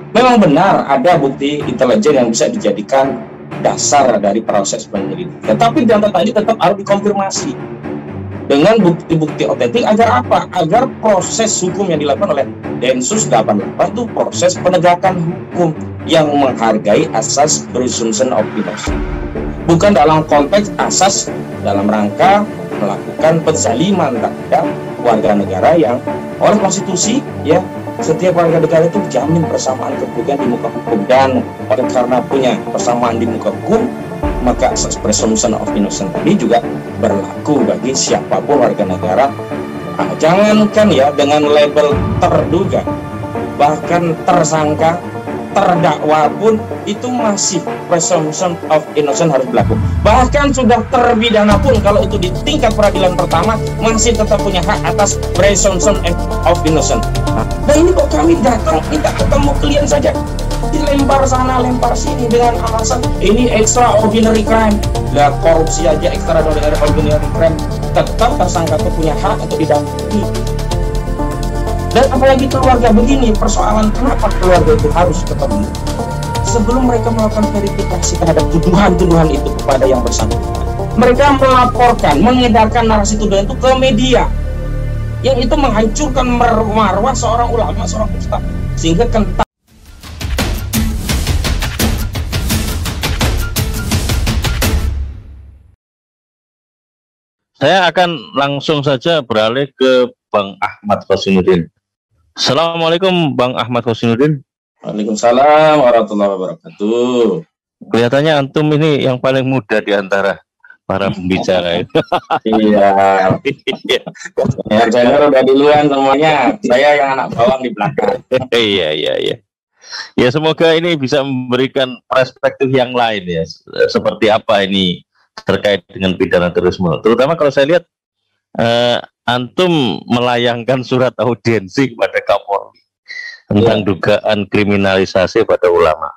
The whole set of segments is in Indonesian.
Memang benar ada bukti intelijen yang bisa dijadikan dasar dari proses penyelidikan. Tapi data tadi tetap harus dikonfirmasi dengan bukti-bukti otentik agar apa? Agar proses hukum yang dilakukan oleh Densus 88 itu proses penegakan hukum yang menghargai asas presumption of innocence. Bukan dalam konteks asas dalam rangka melakukan penzaliman terhadap warga negara yang oleh konstitusi ya setiap warga negara itu dijamin persamaan kedudukan di muka hukum, dan oleh karena punya persamaan di muka hukum maka asas presumption of innocence tadi juga berlaku bagi siapapun warga negara. Jangankan ya dengan label terduga, bahkan tersangka, terdakwa pun itu masih presumption of innocence harus berlaku. Bahkan sudah terpidana pun kalau itu di tingkat peradilan pertama masih tetap punya hak atas presumption of innocence. Nah ini kok kami datang minta ketemu klien saja dilempar sana lempar sini dengan alasan ini extraordinary crime. Lah korupsi aja extraordinary crime tetap tersangka itu punya hak untuk didampingi. Dan apalagi keluarga begini, persoalan kenapa keluarga itu harus ketemu sebelum mereka melakukan verifikasi terhadap tuduhan-tuduhan itu kepada yang bersangkutan. Mereka melaporkan, mengedarkan narasi tuduhan itu ke media yang itu menghancurkan marwah seorang ulama, seorang ustaz, sehingga kentang. Saya akan langsung saja beralih ke Bang Ahmad Khosinuddin. Assalamualaikum Bang Ahmad Khosinuddin. Waalaikumsalam warahmatullahi wabarakatuh. Kelihatannya antum ini yang paling muda di antara para pembicara itu. Iya. Ya, saya udah duluan semuanya. Saya yang anak bawang di belakang. Iya. Ya semoga ini bisa memberikan perspektif yang lain ya. Seperti apa ini terkait dengan pidana terorisme. Terutama kalau saya lihat antum melayangkan surat audiensi kepada Kapolri tentang dugaan kriminalisasi pada ulama.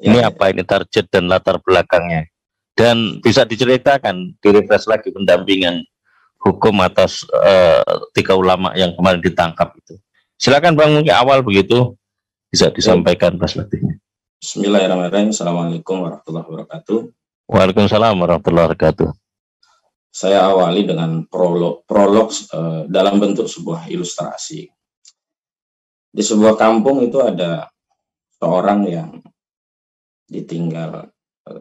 Ini apa ini target dan latar belakangnya? Dan bisa diceritakan, direfresh lagi pendampingan hukum atas 3 ulama yang kemarin ditangkap itu. Silakan Bang, mungkin awal begitu bisa disampaikan perspektifnya. Bismillahirrahmanirrahim. Assalamualaikum warahmatullahi wabarakatuh. Waalaikumsalam warahmatullahi wabarakatuh. Saya awali dengan prolog dalam bentuk sebuah ilustrasi. Di sebuah kampung itu ada seorang yang ditinggal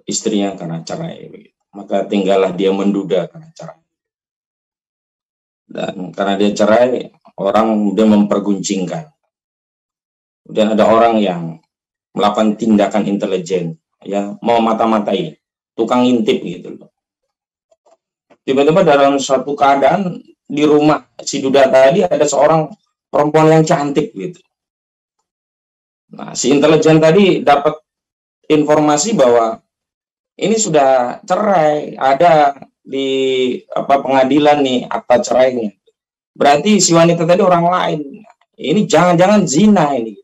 istrinya karena cerai, maka tinggallah dia menduda karena cerai. Dan karena dia cerai, orang dia memperguncingkan. Kemudian ada orang yang melakukan tindakan intelijen, ya mau mata-matai, tukang intip gitu loh. Tiba-tiba dalam suatu keadaan di rumah si duda tadi ada seorang perempuan yang cantik gitu. Nah, si intelijen tadi dapat informasi bahwa ini sudah cerai, ada di pengadilan nih akta cerainya. Berarti si wanita tadi orang lain. Ini jangan-jangan zina ini.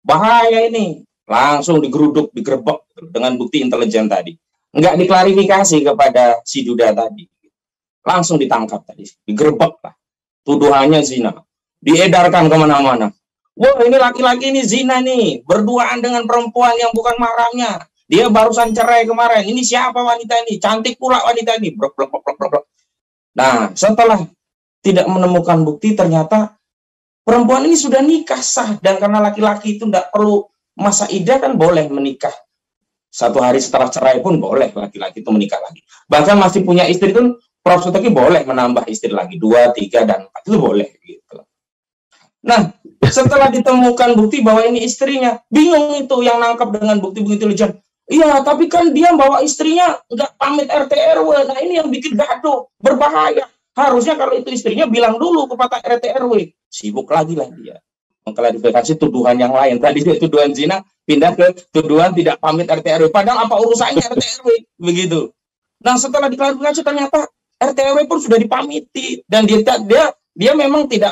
Bahaya ini. Langsung digeruduk, digerebek dengan bukti intelijen tadi. Enggak diklarifikasi kepada si duda tadi. Langsung ditangkap tadi, digerebek lah. Tuduhannya zina, diedarkan kemana-mana. Wah ini laki-laki ini zina nih, berduaan dengan perempuan yang bukan mahramnya. Dia barusan cerai kemarin. Ini siapa wanita ini? Cantik pula wanita ini. Nah setelah tidak menemukan bukti, ternyata perempuan ini sudah nikah sah. Dan karena laki-laki itu tidak perlu masa iddah kan boleh menikah. 1 hari setelah cerai pun boleh laki-laki itu menikah lagi. Bahkan masih punya istri pun Prof. Suteki boleh menambah istri lagi 2, 3, dan 4 itu boleh gitu. Nah setelah ditemukan bukti bahwa ini istrinya, bingung itu yang nangkap dengan bukti-bukti intelijen. Iya tapi kan dia bawa istrinya nggak pamit RT RW. Nah ini yang bikin gaduh, berbahaya. Harusnya kalau itu istrinya bilang dulu kepada RT RW. Sibuk lagi lah dia mengklarifikasi tuduhan yang lain. Tadi dia tuduhan zina, pindah ke tuduhan tidak pamit RT RW. Padahal apa urusannya RT RW begitu. Nah setelah diklarifikasi ternyata RT RW pun sudah dipamiti dan dia memang tidak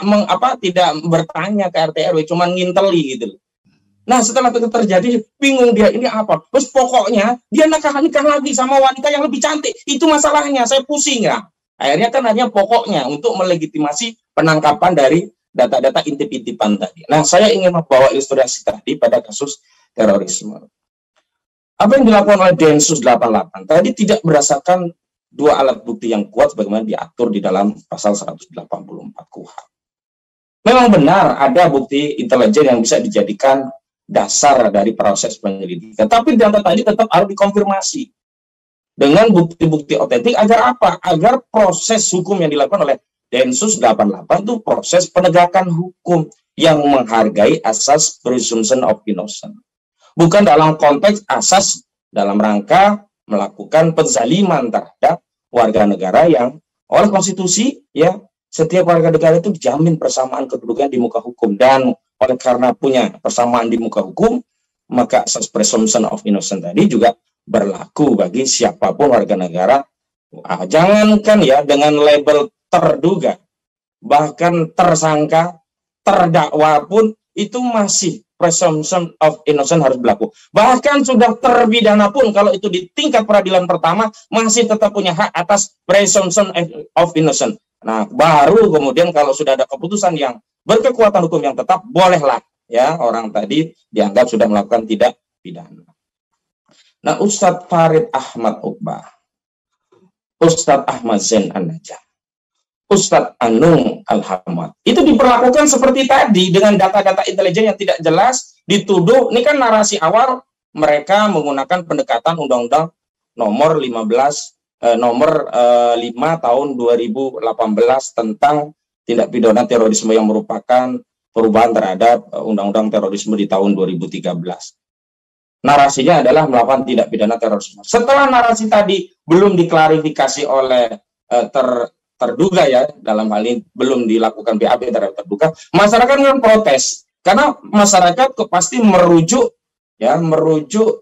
bertanya ke RT RW, cuma nginteli gitu. Nah setelah itu terjadi bingung dia ini apa. Terus pokoknya dia nikah lagi sama wanita yang lebih cantik. Itu masalahnya, saya pusing ya. Akhirnya kan hanya pokoknya untuk melegitimasi penangkapan dari data-data intip-intipan tadi. Nah, saya ingin membawa ilustrasi tadi pada kasus terorisme. Apa yang dilakukan oleh Densus 88 tadi tidak berdasarkan dua alat bukti yang kuat sebagaimana diatur di dalam pasal 184 KUHP. Memang benar ada bukti intelijen yang bisa dijadikan dasar dari proses penyelidikan, tapi data tadi tetap harus dikonfirmasi dengan bukti-bukti otentik agar apa? Agar proses hukum yang dilakukan oleh Densus 88 itu proses penegakan hukum yang menghargai asas presumption of innocence. Bukan dalam konteks asas dalam rangka melakukan penzaliman terhadap warga negara yang oleh konstitusi ya setiap warga negara itu dijamin persamaan kedudukan di muka hukum, dan oleh karena punya persamaan di muka hukum maka asas presumption of innocence tadi juga berlaku bagi siapapun warga negara. Jangankan ya dengan label terduga, bahkan tersangka, terdakwa pun itu masih presumption of innocence harus berlaku. Bahkan sudah terpidana pun kalau itu di tingkat peradilan pertama masih tetap punya hak atas presumption of innocence. Nah, baru kemudian kalau sudah ada keputusan yang berkekuatan hukum yang tetap, bolehlah ya orang tadi dianggap sudah melakukan tidak pidana. Nah, Ustadz Farid Ahmad Uqbah, Ustadz Ahmad Zain An-Najah, Ustadz Anung Al-Hamad itu diperlakukan seperti tadi dengan data-data intelijen yang tidak jelas, dituduh. Ini kan narasi awal mereka menggunakan pendekatan Undang-Undang nomor 5 tahun 2018 tentang tindak pidana terorisme yang merupakan perubahan terhadap Undang-Undang terorisme di tahun 2013. Narasinya adalah melakukan tindak pidana terorisme. Setelah narasi tadi belum diklarifikasi oleh terduga ya, dalam hal ini belum dilakukan BAP terhadap terduga, masyarakat kan protes karena masyarakat pasti merujuk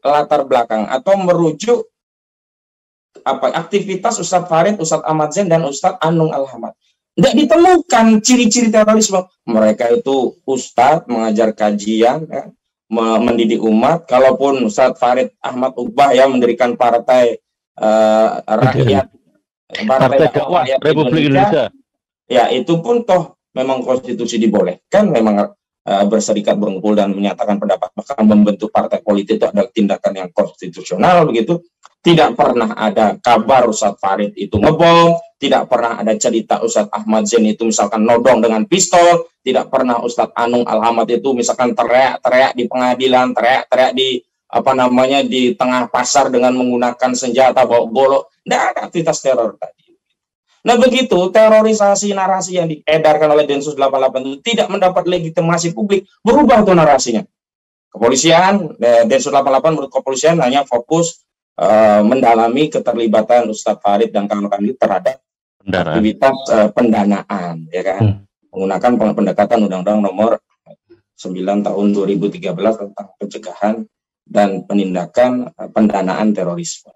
latar belakang atau merujuk aktivitas Ustadz Farid, Ustadz Ahmad Zain dan Ustadz Anung Al-Hamad. Tidak ditemukan ciri-ciri terorisme. Mereka itu Ustadz mengajar kajian ya, mendidik umat. Kalaupun Ustadz Farid Ahmad Uqbah ya mendirikan partai rakyat, Partai Dakwah Republik Indonesia. Ya, itu pun toh memang konstitusi dibolehkan, memang berserikat, berkumpul dan menyatakan pendapat, bahkan membentuk partai politik itu adalah tindakan yang konstitusional begitu. Tidak pernah ada kabar Ustadz Farid itu ngebom, tidak pernah ada cerita Ustadz Ahmad Zain itu misalkan nodong dengan pistol, tidak pernah Ustadz Anung Al-Hamad itu misalkan teriak-teriak di pengadilan, teriak-teriak di di tengah pasar dengan menggunakan senjata bawa golok. Tidak ada aktivitas teror tadi. Nah, begitu terorisasi narasi yang diedarkan oleh Densus 88 itu tidak mendapat legitimasi publik, berubah tuh narasinya. Kepolisian, Densus 88 menurut kepolisian hanya fokus mendalami keterlibatan Ustadz Farid dan kawan-kawan itu terhadap aktivitas pendanaan, ya kan? Menggunakan pendekatan Undang-Undang nomor 9 tahun 2013 tentang pencegahan dan penindakan pendanaan terorisme.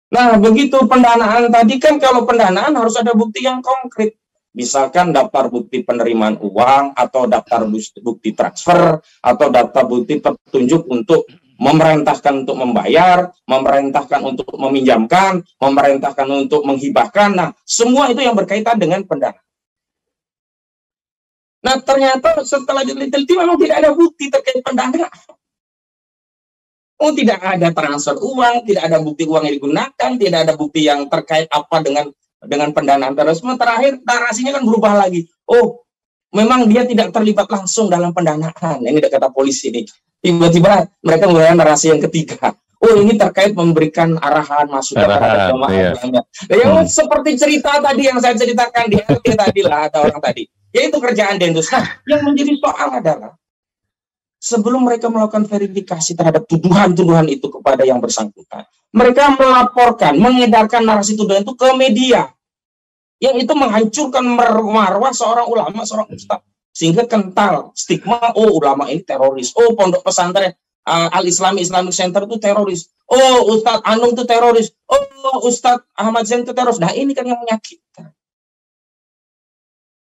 Nah, begitu pendanaan tadi kan, kalau pendanaan harus ada bukti yang konkret. Misalkan daftar bukti penerimaan uang, atau daftar bukti transfer, atau daftar bukti petunjuk untuk memerintahkan untuk membayar, memerintahkan untuk meminjamkan, memerintahkan untuk menghibahkan. Nah, semua itu yang berkaitan dengan pendanaan. Nah, ternyata setelah diteliti memang tidak ada bukti terkait pendanaan. Oh, tidak ada transfer uang, tidak ada bukti uang yang digunakan, tidak ada bukti yang terkait apa dengan pendanaan terorisme. Terakhir narasinya kan berubah lagi. Oh, memang dia tidak terlibat langsung dalam pendanaan. Ini kata polisi ini. Tiba-tiba mereka menggunakan narasi yang ketiga. Oh, ini terkait memberikan arahan masukan terhadap jamaah. Ya, seperti cerita tadi yang saya ceritakan di RT tadi lah, ada orang tadi. Yaitu kerjaan Densus. Nah, yang menjadi soal adalah sebelum mereka melakukan verifikasi terhadap tuduhan-tuduhan itu kepada yang bersangkutan, mereka melaporkan, mengedarkan narasi tuduhan itu ke media, yang itu menghancurkan marwah seorang ulama, seorang ustadz, sehingga kental stigma, oh ulama ini teroris, oh pondok pesantren Al-Islami Islamic Center itu teroris, oh Ustadz Anung itu teroris, oh Ustadz Ahmad Zain itu teroris. Nah, ini kan yang menyakitkan.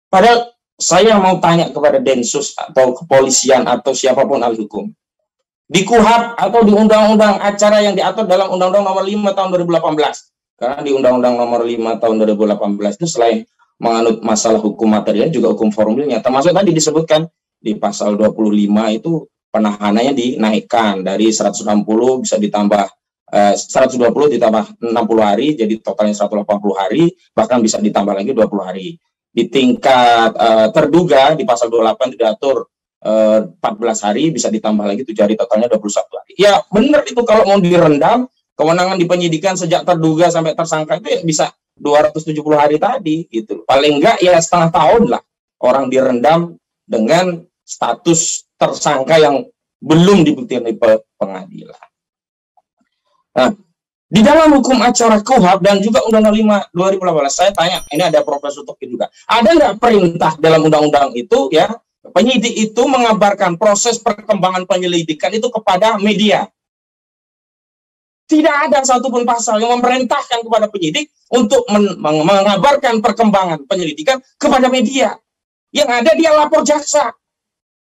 Padahal saya mau tanya kepada Densus atau kepolisian atau siapapun ahli hukum. Di KUHP atau di undang-undang acara yang diatur dalam Undang-Undang nomor 5 tahun 2018. Karena di Undang-Undang nomor 5 tahun 2018 itu selain menganut masalah hukum material juga hukum formilnya. Termasuk tadi disebutkan di pasal 25 itu penahanannya dinaikkan dari 160 bisa ditambah 120 ditambah 60 hari jadi totalnya 180 hari, bahkan bisa ditambah lagi 20 hari. Di tingkat terduga di pasal 28 diatur 14 hari bisa ditambah lagi 7 hari, totalnya 21 hari. Ya benar itu, kalau mau direndam kewenangan di penyidikan sejak terduga sampai tersangka itu ya bisa 270 hari tadi gitu. Paling enggak ya setengah tahun lah orang direndam dengan status tersangka yang belum dibuktikan di pengadilan. Nah, di dalam hukum acara KUHP dan juga Undang-Undang 5 2018, saya tanya, ini ada Profesor Tokin juga, ada nggak perintah dalam undang-undang itu ya, penyidik itu mengabarkan proses perkembangan penyelidikan itu kepada media? Tidak ada satupun pasal yang memerintahkan kepada penyidik untuk mengabarkan perkembangan penyelidikan kepada media. Yang ada dia lapor jaksa.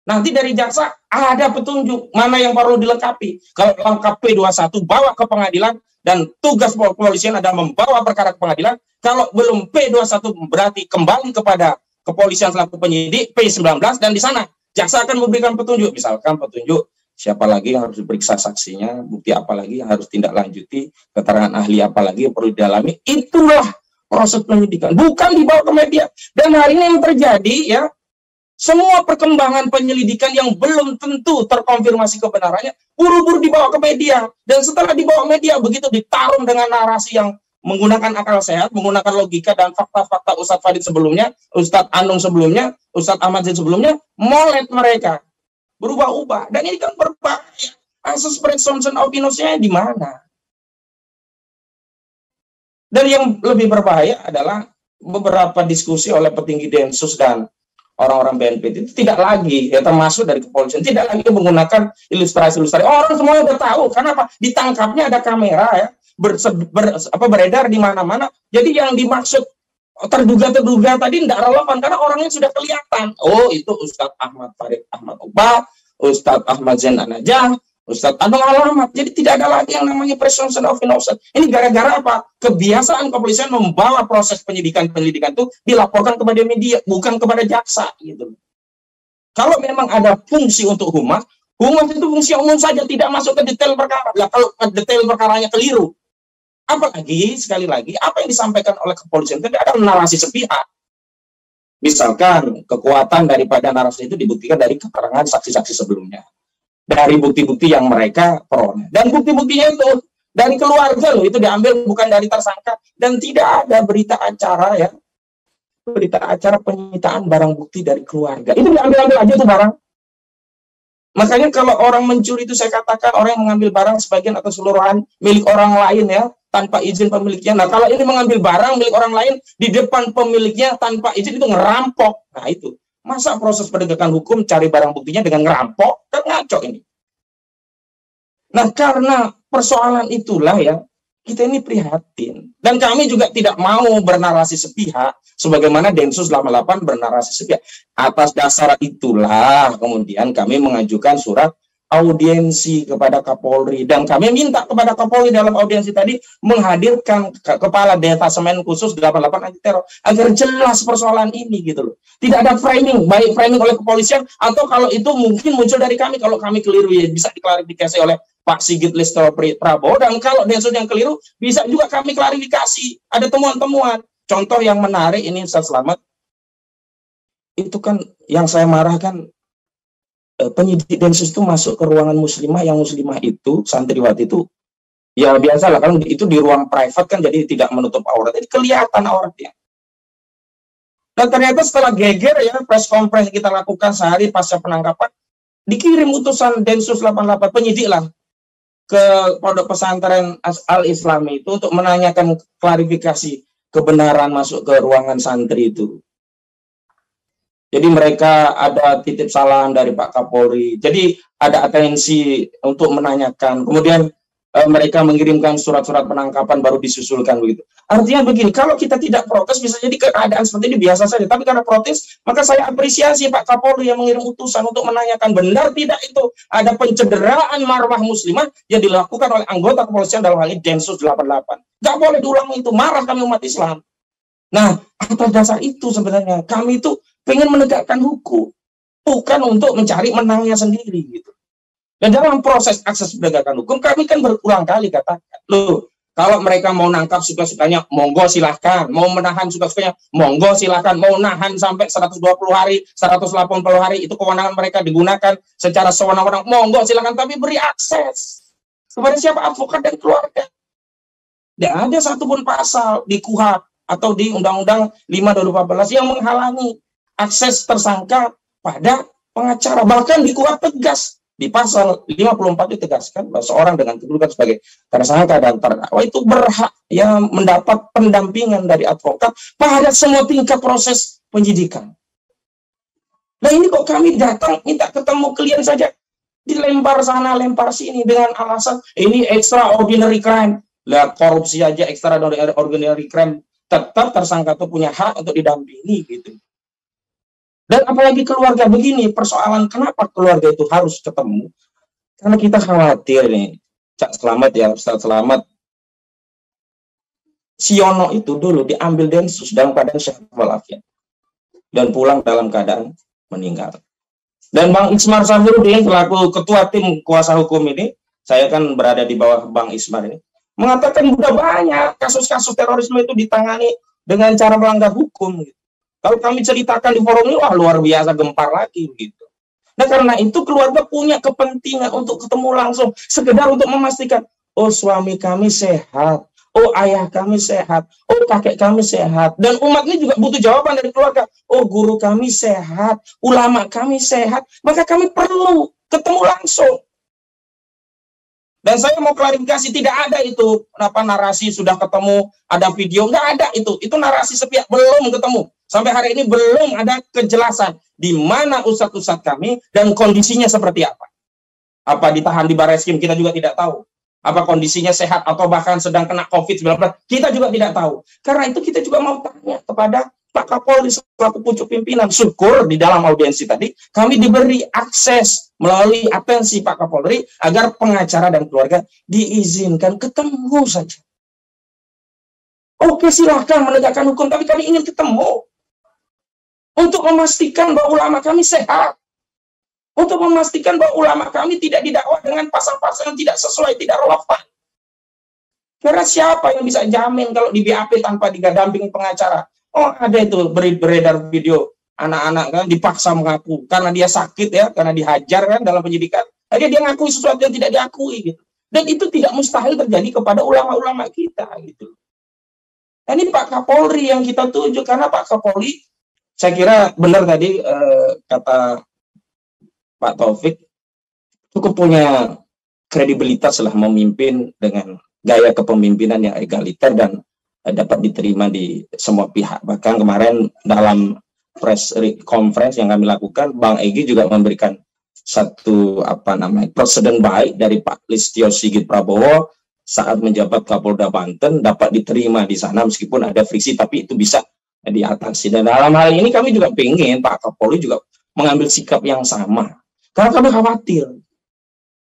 Nanti dari jaksa ada petunjuk mana yang perlu dilengkapi. Kalau lengkap P21 bawa ke pengadilan, dan tugas kepolisian adalah membawa perkara ke pengadilan. Kalau belum P21 berarti kembali kepada kepolisian selaku penyidik P19, dan di sana jaksa akan memberikan petunjuk. Misalkan petunjuk siapa lagi yang harus diperiksa saksinya, bukti apa lagi yang harus tindak lanjuti, keterangan ahli apa lagi yang perlu didalami. Itulah proses penyidikan, bukan dibawa ke media. Dan hari ini yang terjadi ya, semua perkembangan penyelidikan yang belum tentu terkonfirmasi kebenarannya buru-buru dibawa ke media, dan setelah dibawa ke media begitu ditarung dengan narasi yang menggunakan akal sehat, menggunakan logika dan fakta-fakta Ustadz Fadid sebelumnya, Ustadz Anung sebelumnya, Ustadz Ahmad Zain sebelumnya, molet mereka berubah-ubah, dan ini kan berbahaya. Asas presumption of innocence di mana? Dan yang lebih berbahaya adalah beberapa diskusi oleh petinggi Densus dan orang-orang BNPT itu tidak lagi, ya termasuk dari kepolisian, tidak lagi menggunakan ilustrasi-ilustrasi. Orang semuanya udah tahu, kenapa? Ditangkapnya ada kamera ya, beredar di mana-mana. Jadi yang dimaksud terduga-terduga tadi tidak relevan karena orangnya sudah kelihatan. Oh, itu Ustadz Ahmad Farid Ahmad Ubah, Ustadz Ahmad Zain An-Najah, Ustadz Anung Alamat. Jadi tidak ada lagi yang namanya presumption of innocence. Ini gara-gara apa? Kebiasaan kepolisian membawa proses penyidikan itu dilaporkan kepada media, bukan kepada jaksa gitu. Kalau memang ada fungsi untuk humas itu fungsi umum saja, tidak masuk ke detail perkara. Nah, kalau detail perkaranya keliru, apalagi sekali lagi apa yang disampaikan oleh kepolisian itu adalah narasi sepihak. Misalkan kekuatan daripada narasi itu dibuktikan dari keterangan saksi-saksi sebelumnya, dari bukti-bukti yang mereka peroleh, dan bukti-buktinya itu dari keluarga loh, itu diambil bukan dari tersangka, dan tidak ada berita acara ya, berita acara penyitaan barang bukti dari keluarga, itu diambil-ambil aja tuh barang. Makanya kalau orang mencuri itu saya katakan orang yang mengambil barang sebagian atau seluruhan milik orang lain ya, tanpa izin pemiliknya. Nah kalau ini mengambil barang milik orang lain di depan pemiliknya tanpa izin, itu ngerampok. Nah itu, masa proses penegakan hukum cari barang buktinya dengan ngerampok? Kan ngaco ini. Nah karena persoalan itulah ya, kita ini prihatin. Dan kami juga tidak mau bernarasi sepihak, sebagaimana Densus 88 bernarasi sepihak. Atas dasar itulah kemudian kami mengajukan surat audiensi kepada Kapolri, dan kami minta kepada Kapolri dalam audiensi tadi menghadirkan kepala detasemen khusus 88 anti teror agar jelas persoalan ini gitu loh. Tidak ada framing, baik framing oleh kepolisian atau kalau itu mungkin muncul dari kami, kalau kami keliru ya bisa diklarifikasi oleh Pak Sigit Listio Prabowo, dan kalau Densus yang keliru bisa juga kami klarifikasi. Ada temuan-temuan. Contoh yang menarik ini Ustaz Slamet, itu kan yang saya marahkan, penyidik Densus itu masuk ke ruangan muslimah, yang muslimah itu santriwati itu ya biasalah kan itu di ruang private kan, jadi tidak menutup aurat, jadi kelihatan auratnya. Dan ternyata setelah geger ya, press conference kita lakukan sehari pasca penangkapan, dikirim utusan Densus 88 penyidik lah ke pondok pesantren Al-Islami itu untuk menanyakan klarifikasi kebenaran masuk ke ruangan santri itu. Jadi mereka ada titip salam dari Pak Kapolri. Jadi ada atensi untuk menanyakan. Kemudian mereka mengirimkan surat-surat penangkapan baru disusulkan begitu. Artinya begini, kalau kita tidak protes bisa jadi keadaan seperti ini biasa saja. Tapi karena protes, maka saya apresiasi Pak Kapolri yang mengirim utusan untuk menanyakan benar tidak itu ada pencederaan marwah muslimah yang dilakukan oleh anggota kepolisian dalam hal ini Densus 88. Gak boleh diulang itu, marah kami umat Islam. Nah, atas dasar itu sebenarnya kami itu pengen menegakkan hukum, bukan untuk mencari menangnya sendiri gitu. Dan dalam proses akses penegakan hukum kami kan berulang kali katakan, loh, kalau mereka mau nangkap suka-sukanya, monggo silahkan. Mau menahan suka-sukanya, monggo silahkan. Mau nahan sampai 120 hari, 180 hari, itu kewenangan mereka digunakan secara sewenang-wenang, monggo silahkan. Tapi beri akses kepada siapa? Advokat dan keluarga. Tidak ada satupun pasal di KUHP atau di Undang-Undang 5 2014 yang menghalangi akses tersangka pada pengacara. Bahkan di KUHP tegas, di pasal 54 ditegaskan bahwa seorang dengan kedudukan sebagai tersangka dan terdakwa itu berhak ya mendapat pendampingan dari advokat pada semua tingkat proses penyidikan. Nah ini kok kami datang minta ketemu klien saja, dilempar sana lempar sini dengan alasan ini extraordinary crime. Lah korupsi aja extraordinary crime, tetap tersangka itu punya hak untuk didampingi gitu. Dan apalagi keluarga begini, persoalan kenapa keluarga itu harus ketemu? Karena kita khawatir nih, Cak Selamat ya, Ustaz Selamat, Siono itu dulu diambil Densus dalam keadaan sehat walafiat dan pulang dalam keadaan meninggal. Dan Bang Ismar Safruddin selaku ketua tim kuasa hukum ini, saya kan berada di bawah Bang Ismar ini, mengatakan sudah banyak kasus-kasus terorisme itu ditangani dengan cara melanggar hukum. Gitu. Kalau kami ceritakan di forum ini, wah luar biasa gempar lagi gitu. Nah karena itu keluarga punya kepentingan untuk ketemu langsung, sekedar untuk memastikan, oh suami kami sehat, oh ayah kami sehat, oh kakek kami sehat, dan umat ini juga butuh jawaban dari keluarga. Oh guru kami sehat, ulama kami sehat, maka kami perlu ketemu langsung. Dan saya mau klarifikasi, tidak ada itu narasi sudah ketemu, ada video, nggak ada itu narasi sepihak, belum ketemu. Sampai hari ini belum ada kejelasan di mana ustadz-ustadz kami dan kondisinya seperti apa. Apa ditahan di Barreskrim, kita juga tidak tahu. Apa kondisinya sehat atau bahkan sedang kena COVID-19, kita juga tidak tahu. Karena itu kita juga mau tanya kepada Pak Kapolri selaku pucuk pimpinan. Syukur di dalam audiensi tadi kami diberi akses melalui atensi Pak Kapolri agar pengacara dan keluarga diizinkan ketemu saja. Oke, silahkan menegakkan hukum, tapi kami ingin ketemu untuk memastikan bahwa ulama kami sehat, untuk memastikan bahwa ulama kami tidak didakwa dengan pasal-pasal yang tidak sesuai, tidak relevan. Karena siapa yang bisa jamin kalau di BAP tanpa didampingi pengacara? Oh ada itu beredar video anak-anak kan dipaksa mengaku karena dia sakit ya, karena dihajar kan dalam penyidikan. Akhirnya dia ngakui sesuatu yang tidak diakui gitu. Dan itu tidak mustahil terjadi kepada ulama-ulama kita gitu. Dan ini Pak Kapolri yang kita tuju, karena Pak Kapolri saya kira benar tadi kata Pak Taufik, cukup punya kredibilitas lah memimpin dengan gaya kepemimpinan yang egaliter dan dapat diterima di semua pihak. Bahkan kemarin dalam press conference yang kami lakukan, Bang Egy juga memberikan satu presiden baik dari Pak Listio Sigit Prabowo saat menjabat Kapolda Banten, dapat diterima di sana meskipun ada friksi, tapi itu bisa diatasi. Dan dalam hal ini kami juga pengen Pak Kapolri juga mengambil sikap yang sama. Karena kami khawatir.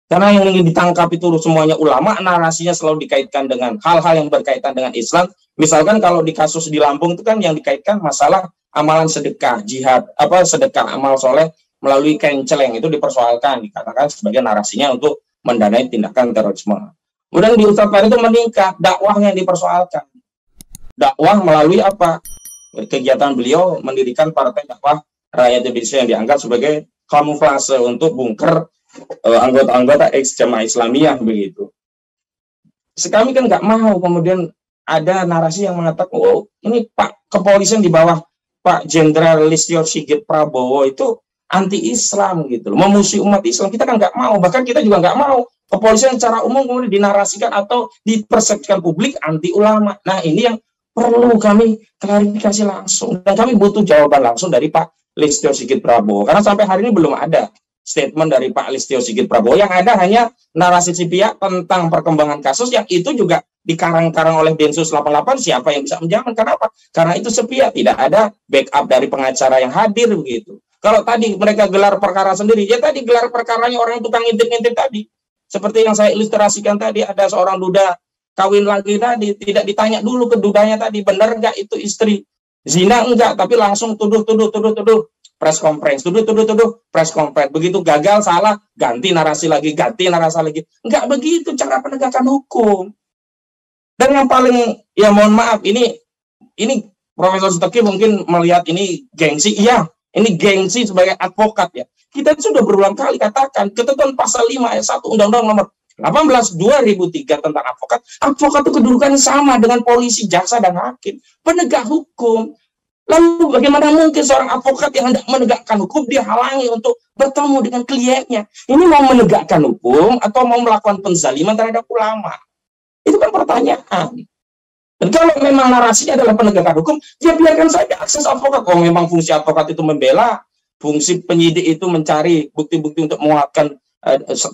Karena yang ingin ditangkap itu semuanya ulama, narasinya selalu dikaitkan dengan hal-hal yang berkaitan dengan Islam. Misalkan kalau di kasus di Lampung itu kan yang dikaitkan masalah amalan sedekah, jihad, sedekah amal soleh melalui kain celeng, itu dipersoalkan, dikatakan sebagai narasinya untuk mendanai tindakan terorisme. Kemudian di Ustadz Farid itu meningkat, dakwahnya dipersoalkan. Dakwah melalui apa? Kegiatan beliau mendirikan Partai Dakwah Rakyat Indonesia yang dianggap sebagai kamuflase untuk bungker anggota-anggota ex-Jamaah Islamiyah begitu. Kami kan nggak mau kemudian ada narasi yang mengatakan, oh ini Pak kepolisian di bawah Pak Jenderal Listio Sigit Prabowo itu anti-Islam gitu loh, memusuhi umat Islam. Kita kan nggak mau, bahkan kita juga nggak mau kepolisian secara umum kemudian dinarasikan atau dipersepsikan publik anti ulama. Nah ini yang perlu kami klarifikasi langsung, dan kami butuh jawaban langsung dari Pak Listio Sigit Prabowo, karena sampai hari ini belum ada statement dari Pak Listio Sigit Prabowo. Yang ada hanya narasi sepihak tentang perkembangan kasus yang itu juga dikarang-karang oleh Densus 88. Siapa yang bisa menjamin? Kenapa? Karena itu sepihak, tidak ada backup dari pengacara yang hadir begitu. Kalau tadi mereka gelar perkara sendiri, ya tadi gelar perkaranya orang tukang ngintip-ngintip tadi. Seperti yang saya ilustrasikan tadi, ada seorang duda kawin lagi tadi, tidak ditanya dulu ke dudanya tadi, benar nggak itu istri Zina enggak, tapi langsung tuduh, press conference, tuduh, press conference. Begitu gagal, salah, ganti narasi lagi. Enggak begitu cara penegakan hukum. Dan yang paling, ya mohon maaf, ini Profesor Suteki mungkin melihat ini gengsi. Iya, ini gengsi sebagai advokat ya. Kita sudah berulang kali katakan, ketentuan pasal 5 ayat 1 Undang-Undang nomor 18/2003 tentang advokat itu kedudukannya sama dengan polisi, jaksa, dan hakim, penegak hukum. Lalu bagaimana mungkin seorang advokat yang hendak menegakkan hukum dihalangi untuk bertemu dengan kliennya? Ini mau menegakkan hukum atau mau melakukan penzaliman terhadap ulama? Itu kan pertanyaan. Dan kalau memang narasinya adalah penegakan hukum, ya biarkan saja akses advokat. Kalau memang fungsi advokat itu membela, fungsi penyidik itu mencari bukti-bukti untuk menguatkan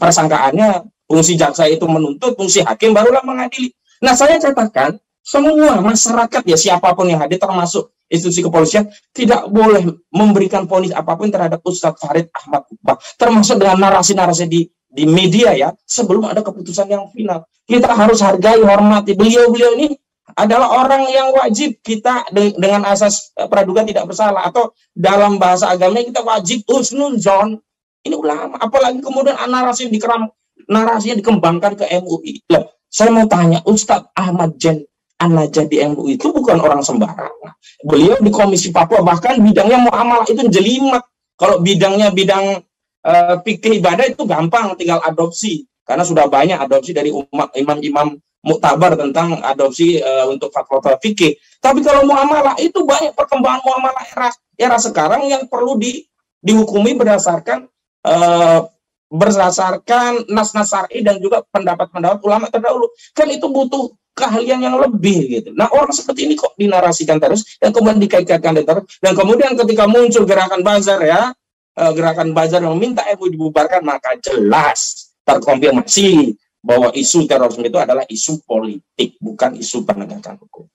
persangkaannya, fungsi jaksa itu menuntut, fungsi hakim barulah mengadili. Nah, saya katakan semua masyarakat ya, siapapun yang hadir termasuk institusi kepolisian, tidak boleh memberikan vonis apapun terhadap Ustadz Farid Ahmad Iqbal, termasuk dengan narasi-narasi di media ya, sebelum ada keputusan yang final. Kita harus hargai, hormati. Beliau ini adalah orang yang wajib kita dengan asas praduga tidak bersalah, atau dalam bahasa agamanya kita wajib husnuzon. Ini ulama, apalagi kemudian narasinya dikembangkan ke MUI. Loh, saya mau tanya, Ustadz Ahmad An-Najah di MUI itu bukan orang sembarangan. Beliau di Komisi Papua, bahkan bidangnya muamalah itu jelimet. Kalau bidang fikih ibadah itu gampang, tinggal adopsi. Karena sudah banyak adopsi dari imam-imam muktabar tentang adopsi untuk fatwa fikih. Tapi kalau muamalah itu banyak perkembangan muamalah era sekarang yang perlu dihukumi berdasarkan nas-nas syar'i dan juga pendapat-pendapat ulama terdahulu. Kan itu butuh keahlian yang lebih gitu. Nah, orang seperti ini kok dinarasikan terus dan kemudian dikait-kaitkan terus, dan kemudian ketika muncul gerakan bazar yang meminta MUI dibubarkan, maka jelas terkonfirmasi bahwa isu terorisme itu adalah isu politik, bukan isu penegakan hukum.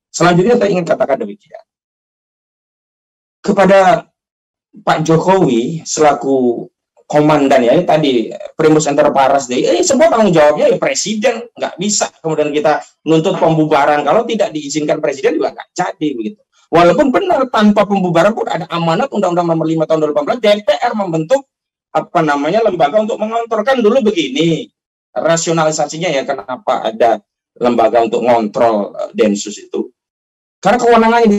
Selanjutnya saya ingin katakan demikian. Kepada Pak Jokowi selaku komandan ya, tadi primus inter pares deh, sebuah tanggung jawabnya ya presiden, nggak bisa kemudian kita menuntut pembubaran kalau tidak diizinkan presiden juga nggak jadi begitu. Walaupun benar tanpa pembubaran pun ada amanat Undang-Undang Nomor 5 Tahun 2018, DPR membentuk lembaga untuk mengontrol. Kan dulu begini rasionalisasinya ya, kenapa ada lembaga untuk mengontrol Densus itu? Karena kewenangannya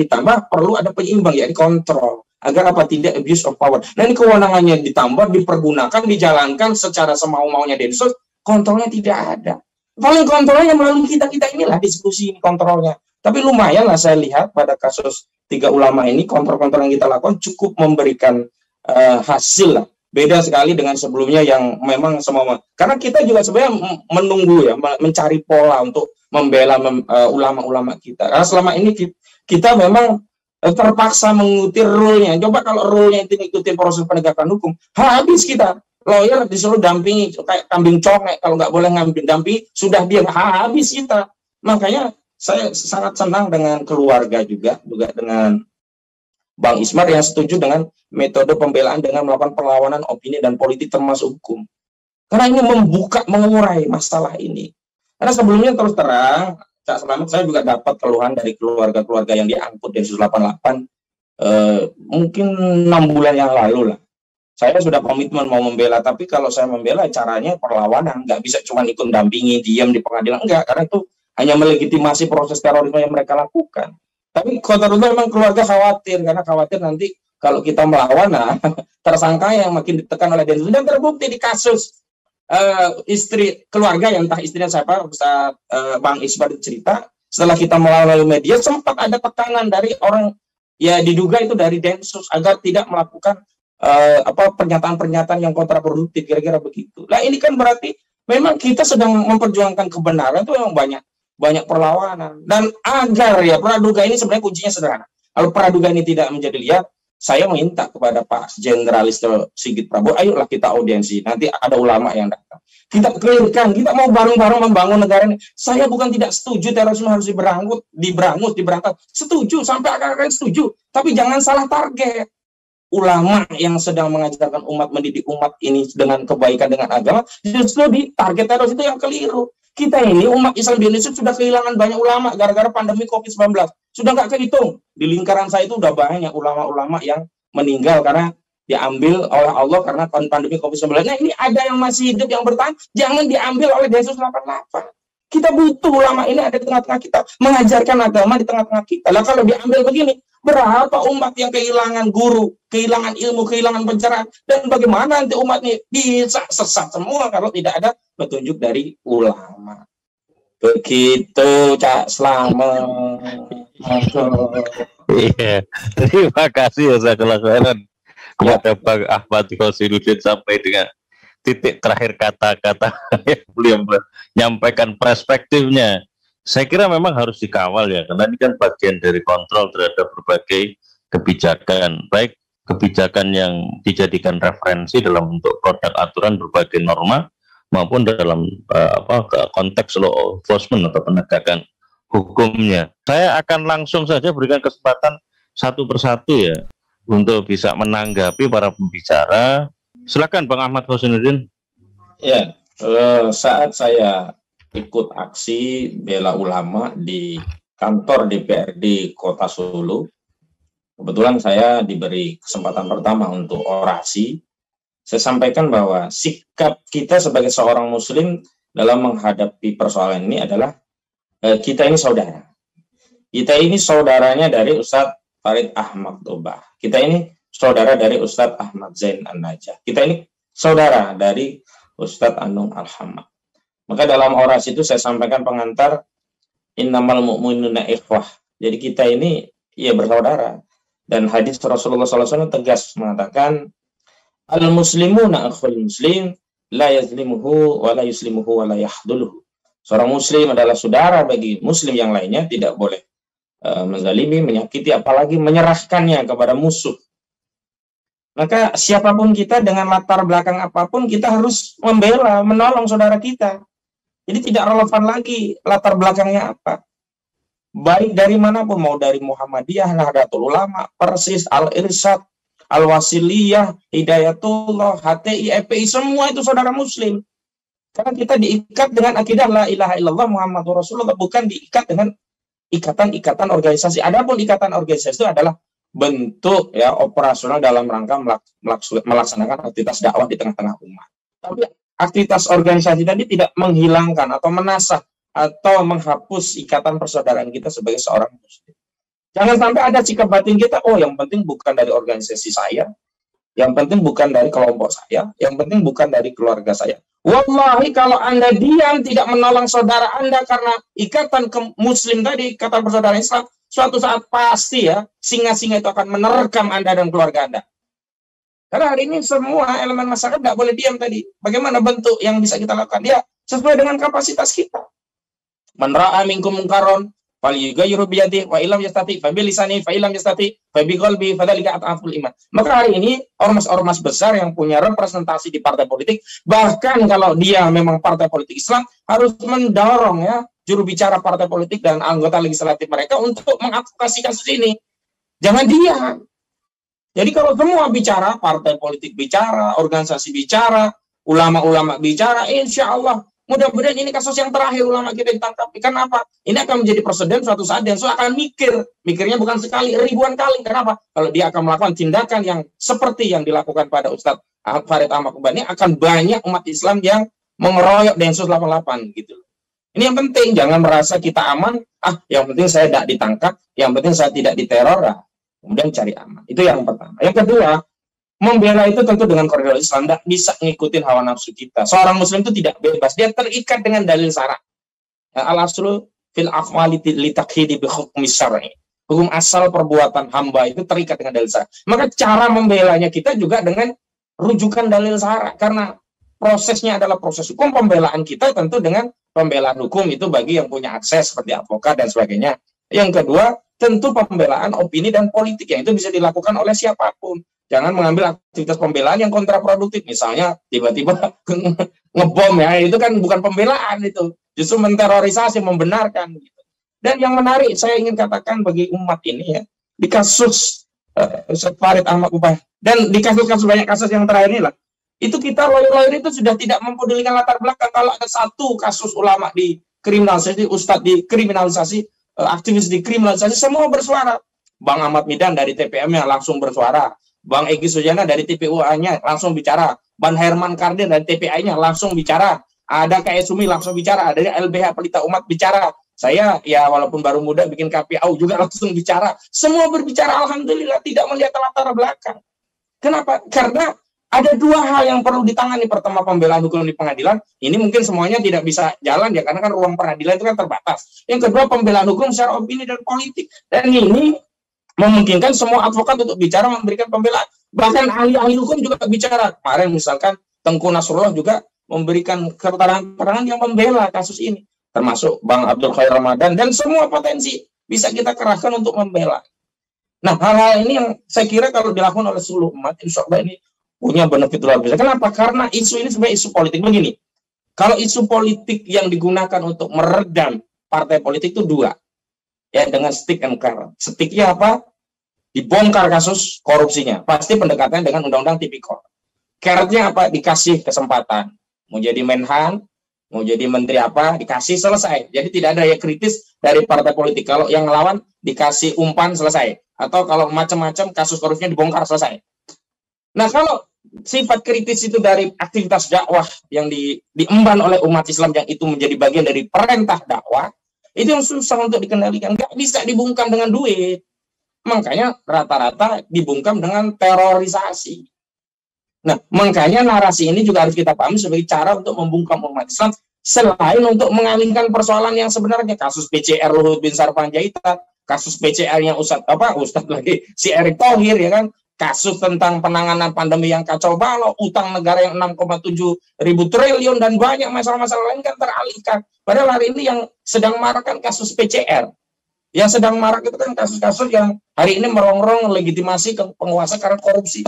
ditambah, perlu ada penyeimbang, ya dikontrol agar tidak abuse of power. Nah, ini kewenangannya ditambah, dipergunakan, dijalankan secara semau-maunya Densus, kontrolnya tidak ada. Paling kontrolnya melalui kita inilah diskusi ini kontrolnya. Tapi lumayan lah saya lihat pada kasus 3 ulama ini, kontrol-kontrol yang kita lakukan cukup memberikan hasil lah. Beda sekali dengan sebelumnya yang memang semua. Karena kita juga sebenarnya menunggu ya, mencari pola untuk membela ulama-ulama kita. Karena selama ini kita memang terpaksa mengikuti rule-nya. Coba kalau rule-nya itu ngikutin proses penegakan hukum, habis kita. Lawyer disuruh dampingi kayak kambing congek, kalau nggak boleh ngambil dampingi, sudah dia habis kita. Makanya saya sangat senang dengan keluarga juga dengan Bang Ismar yang setuju dengan metode pembelaan dengan melakukan perlawanan opini dan politik termasuk hukum. Karena ini mengurai masalah ini. Karena sebelumnya terus terang, Cak Selamat, saya juga dapat keluhan dari keluarga-keluarga yang diangkut Densus 88 mungkin 6 bulan yang lalu lah. Saya sudah komitmen mau membela, tapi kalau saya membela caranya perlawanan, nggak bisa cuma ikut dampingi, diam di pengadilan, enggak, karena itu hanya melegitimasi proses terorisme yang mereka lakukan. Tapi kotornya memang keluarga khawatir, karena khawatir nanti kalau kita melawan, nah, tersangka yang makin ditekan oleh Densus, dan terbukti di kasus istri keluarga yang entah istrinya siapa, Bang Isbar cerita, setelah kita melalui media sempat ada tekanan dari orang ya diduga itu dari Densus agar tidak melakukan pernyataan-pernyataan yang kontraproduktif, kira-kira begitu. Nah, ini kan berarti memang kita sedang memperjuangkan kebenaran, itu memang banyak perlawanan. Dan agar ya praduga ini sebenarnya kuncinya sederhana. Kalau praduga ini tidak menjadi liar, saya minta kepada Pak Jenderal Sigit Prabowo, ayolah kita audiensi, nanti ada ulama yang datang. Kita clearkan, kita mau bareng-bareng membangun negara ini. Saya bukan tidak setuju terorisme harus diberangus, setuju, sampai akar-akarnya setuju. Tapi jangan salah target. Ulama yang sedang mengajarkan umat, mendidik umat ini dengan kebaikan, dengan agama, justru di target teroris itu yang keliru. Kita ini umat Islam di Indonesia sudah kehilangan banyak ulama gara-gara pandemi COVID-19. Sudah nggak kehitung. Di lingkaran saya itu udah banyak ulama-ulama yang meninggal karena diambil oleh Allah karena pandemi COVID-19. Nah, ini ada yang masih hidup yang bertahan, jangan diambil oleh Densus 88. Kita butuh ulama ini ada di tengah-tengah kita, mengajarkan agama di tengah-tengah kita. Lah kalau diambil begini, berapa umat yang kehilangan guru, kehilangan ilmu, kehilangan pencerahan, dan bagaimana nanti umat ini bisa sesat semua kalau tidak ada petunjuk dari ulama. Begitu, Cak Slamet. Iya, terima kasih Jazakallah khairan kepada Bang Ahmad Khosinuddin sampai dengan titik terakhir kata-kata yang beliau menyampaikan perspektifnya. Saya kira memang harus dikawal ya, karena ini kan bagian dari kontrol terhadap berbagai kebijakan, baik kebijakan yang dijadikan referensi dalam bentuk produk aturan berbagai norma maupun dalam konteks law enforcement atau penegakan hukumnya. Saya akan langsung saja berikan kesempatan satu persatu ya untuk bisa menanggapi para pembicara. Silakan Bang Ahmad Khosinuddin. Ya, saat saya ikut aksi bela ulama di kantor DPRD Kota Solo, kebetulan saya diberi kesempatan pertama untuk orasi. Saya sampaikan bahwa sikap kita sebagai seorang muslim dalam menghadapi persoalan ini adalah kita ini saudara. Kita ini saudaranya dari Ustadz Farid Ahmad Toba. Kita ini saudara dari Ustadz Ahmad Zain An-Najah. Kita ini saudara dari Ustadz Anung Al-Hamad. Maka dalam orasi itu saya sampaikan pengantar innamal mu'minuna ikhwah. Jadi kita ini ya bersaudara. Dan hadis Rasulullah SAW tegas mengatakan al-muslimuna akhul muslim la yazlimuhu wa la yuslimuhu wa la yahduluhu. Seorang muslim adalah saudara bagi muslim yang lainnya, tidak boleh menzalimi, menyakiti, apalagi menyerahkannya kepada musuh. Maka siapapun kita dengan latar belakang apapun kita harus membela, menolong saudara kita. Jadi tidak relevan lagi latar belakangnya apa. Baik dari manapun, mau dari Muhammadiyah, Nahdlatul Ulama, Persis, Al-Irsyad, Al-Wasiliyah, Hidayatullah, HTI, EPI, semua itu saudara muslim. Karena kita diikat dengan akidah la ilaha illallah Muhammadur Rasulullah, bukan diikat dengan ikatan-ikatan organisasi. Adapun ikatan organisasi itu adalah bentuk ya operasional dalam rangka melaksanakan aktivitas dakwah di tengah-tengah umat. Tapi aktivitas organisasi tadi tidak menghilangkan atau menasah atau menghapus ikatan persaudaraan kita sebagai seorang muslim. Jangan sampai ada sikap batin kita, oh yang penting bukan dari organisasi saya, yang penting bukan dari kelompok saya, yang penting bukan dari keluarga saya. Wallahi kalau Anda diam tidak menolong saudara Anda karena ikatan muslim tadi, ikatan persaudaraan Islam, suatu saat pasti ya, singa-singa itu akan menerkam Anda dan keluarga Anda. Karena hari ini semua elemen masyarakat nggak boleh diam tadi. Bagaimana bentuk yang bisa kita lakukan? Ya, sesuai dengan kapasitas kita. Man ra'a minkum munkaron falyughayyirhu biyadihi wa illam yastati fa bilisanihi fa illam yastati fa biqalbihi fadzalika at'aful iman. Maka hari ini ormas-ormas besar yang punya representasi di partai politik, bahkan kalau dia memang partai politik Islam, harus mendorong ya juru bicara partai politik dan anggota legislatif mereka untuk mengadvokasi kasus ini. Jangan diam. Jadi kalau semua bicara, partai politik bicara, organisasi bicara, ulama-ulama bicara, insya Allah mudah-mudahan ini kasus yang terakhir ulama kita ditangkap. Kenapa? Ini akan menjadi presiden suatu saat dan akan mikirnya bukan sekali, ribuan kali. Kenapa? Kalau dia akan melakukan tindakan yang seperti yang dilakukan pada Ustadz Farid Ahmad Toba, ini akan banyak umat Islam yang mengeroyok Densus 88 gitu. Ini yang penting, jangan merasa kita aman, yang penting saya tidak ditangkap, yang penting saya tidak diteror, kemudian cari aman. Itu yang pertama. Yang kedua, membela itu tentu dengan koridor Islam, tidak bisa ngikutin hawa nafsu kita. Seorang muslim itu tidak bebas, dia terikat dengan dalil syara'. Al-aslu fil af'ali litakhidi bi hukmi syar'i. Hukum asal perbuatan hamba itu terikat dengan dalil syara'. Maka cara membelanya kita juga dengan rujukan dalil syara', karena prosesnya adalah proses hukum. Pembelaan kita tentu dengan pembelaan hukum itu bagi yang punya akses seperti advokat dan sebagainya. Yang kedua, tentu pembelaan opini dan politik yang itu bisa dilakukan oleh siapapun. Jangan mengambil aktivitas pembelaan yang kontraproduktif. Misalnya tiba-tiba ngebom ya, itu kan bukan pembelaan itu. Justru menterorisasi, membenarkan. Gitu. Dan yang menarik saya ingin katakan bagi umat ini ya, di kasus Farid Ahmad Toba dan di kasus-kasus banyak kasus yang terakhir inilah, Itu kita lawyer-lawyer itu sudah tidak mempedulikan latar belakang. Kalau ada satu kasus ulama dikriminalisasi, ustadz dikriminalisasi, aktivis dikriminalisasi, semua bersuara. Bang Ahmad Midan dari TPM-nya langsung bersuara. Bang Egy Sujana dari TPUA-nya langsung bicara. Bang Herman Kardir dari TPI-nya langsung bicara. Ada KS Sumi langsung bicara. Ada LBH Pelita Umat bicara. Saya ya walaupun baru muda bikin KPAU juga langsung bicara. Semua berbicara, alhamdulillah, tidak melihat latar belakang. Kenapa? Karena ada dua hal yang perlu ditangani. Pertama, pembelaan hukum di pengadilan. Ini mungkin semuanya tidak bisa jalan ya, karena kan ruang peradilan itu kan terbatas. Yang kedua, pembelaan hukum secara opini dan politik. Dan ini memungkinkan semua advokat untuk bicara, memberikan pembelaan. Bahkan ahli-ahli hukum juga bicara. Kemarin misalkan Tengku Nasrullah juga memberikan keterangan yang membela kasus ini. Termasuk Bang Abdul Khair Ramadan, dan semua potensi bisa kita kerahkan untuk membela. Nah, hal-hal ini yang saya kira kalau dilakukan oleh seluruh umat, insya Allah ini punya benefit luar biasa. Kenapa? Karena isu ini sebenarnya isu politik. Begini, kalau isu politik yang digunakan untuk meredam partai politik itu dua. Ya, dengan stick and carrot. Sticknya apa? Dibongkar kasus korupsinya. Pasti pendekatannya dengan undang-undang tipikor. Carrotnya apa? Dikasih kesempatan. Mau jadi Menhan, mau jadi menteri apa, dikasih, selesai. Jadi tidak ada yang kritis dari partai politik. Kalau yang ngelawan dikasih umpan, selesai. Atau kalau macam-macam kasus korupsinya dibongkar, selesai. Nah, kalau sifat kritis itu dari aktivitas dakwah yang diemban oleh umat Islam, yang itu menjadi bagian dari perintah dakwah, itu yang susah untuk dikendalikan. Nggak bisa dibungkam dengan duit. Makanya rata-rata dibungkam dengan terorisasi. Nah, makanya narasi ini juga harus kita pahami sebagai cara untuk membungkam umat Islam, selain untuk mengalihkan persoalan yang sebenarnya. Kasus PCR Luhut bin Sarpanjaitan, kasus PCR-nya Ustadz lagi, si Erick Thohir, ya kan, kasus tentang penanganan pandemi yang kacau balau, utang negara yang 6,7 ribu triliun, dan banyak masalah-masalah lain kan teralihkan. Padahal hari ini yang sedang marak kan kasus PCR. Yang sedang marak itu kan kasus-kasus yang hari ini merongrong legitimasi ke penguasa karena korupsi.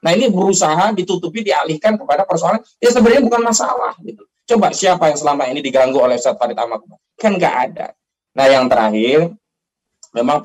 Nah, ini berusaha ditutupi, dialihkan kepada persoalan yang sebenarnya bukan masalah. Gitu. Coba siapa yang selama ini diganggu oleh Ustadz Farid Ahmad? Kan nggak ada. Nah, yang terakhir, memang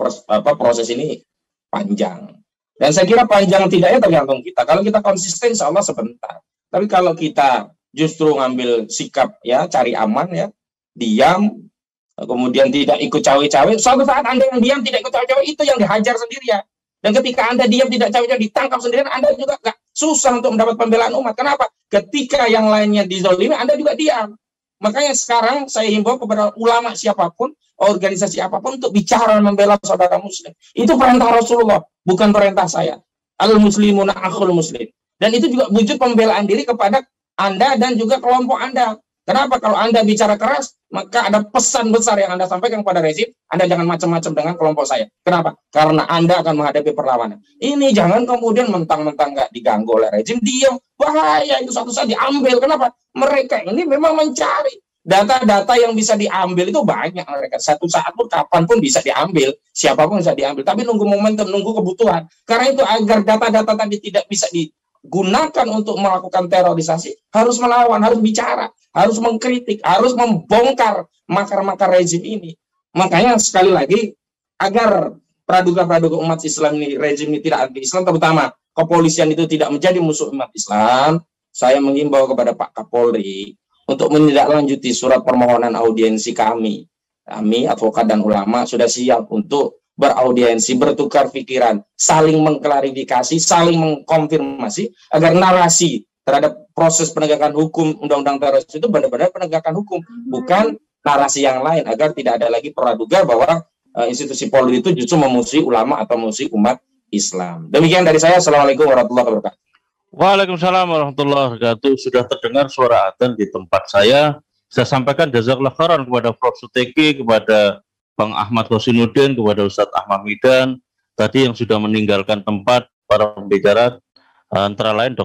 proses ini panjang. Dan saya kira panjang tidaknya tergantung kita. Kalau kita konsisten, insya Allah sebentar. Tapi kalau kita justru ngambil sikap, ya, cari aman, ya, diam, kemudian tidak ikut cawe-cawe, suatu saat Anda yang diam tidak ikut cawe-cawe, itu yang dihajar sendirian. Dan ketika Anda diam tidak cawe-cawe, ditangkap sendirian, Anda juga nggak susah untuk mendapat pembelaan umat. Kenapa? Ketika yang lainnya dizolimi, Anda juga diam. Makanya sekarang saya himbau kepada ulama siapapun, organisasi apapun, untuk bicara membela saudara muslim. Itu perintah Rasulullah, bukan perintah saya. Al-muslimuna akhul muslim. Dan itu juga wujud pembelaan diri kepada Anda dan juga kelompok Anda. Kenapa? Kalau Anda bicara keras, maka ada pesan besar yang Anda sampaikan kepada rezim, Anda jangan macam-macam dengan kelompok saya. Kenapa? Karena Anda akan menghadapi perlawanan. Ini jangan kemudian mentang-mentang nggak diganggu oleh rezim, diam. Bahaya, itu suatu saat diambil. Kenapa? Mereka ini memang mencari. Data-data yang bisa diambil itu banyak mereka. Satu saat pun, kapanpun bisa diambil. Siapapun bisa diambil. Tapi nunggu momentum, nunggu kebutuhan. Karena itu agar data-data tadi tidak bisa digunakan untuk melakukan terorisasi, harus melawan, harus bicara, harus mengkritik, harus membongkar makar-makar rezim ini. Makanya sekali lagi, agar praduga-praduga umat Islam ini, rezim ini tidak anti-Islam, terutama kepolisian itu tidak menjadi musuh umat Islam, saya mengimbau kepada Pak Kapolri untuk menindaklanjuti surat permohonan audiensi kami. Kami, advokat dan ulama, sudah siap untuk beraudiensi, bertukar pikiran, saling mengklarifikasi, saling mengkonfirmasi, agar narasi terhadap proses penegakan hukum undang-undang teroris itu benar-benar penegakan hukum, bukan narasi yang lain, agar tidak ada lagi praduga bahwa institusi Polri itu justru memusuhi ulama atau memusuhi umat Islam. Demikian dari saya. Assalamualaikum warahmatullahi wabarakatuh. Waalaikumsalam warahmatullahi wabarakatuh. Sudah terdengar suara adzan di tempat saya. Saya sampaikan jazakallahu khairan kepada Prof. Suteki, kepada Bang Ahmad Hosinuddin, kepada Ustadz Ahmad Midan, tadi yang sudah meninggalkan tempat, para pembicara, antara lain Dr.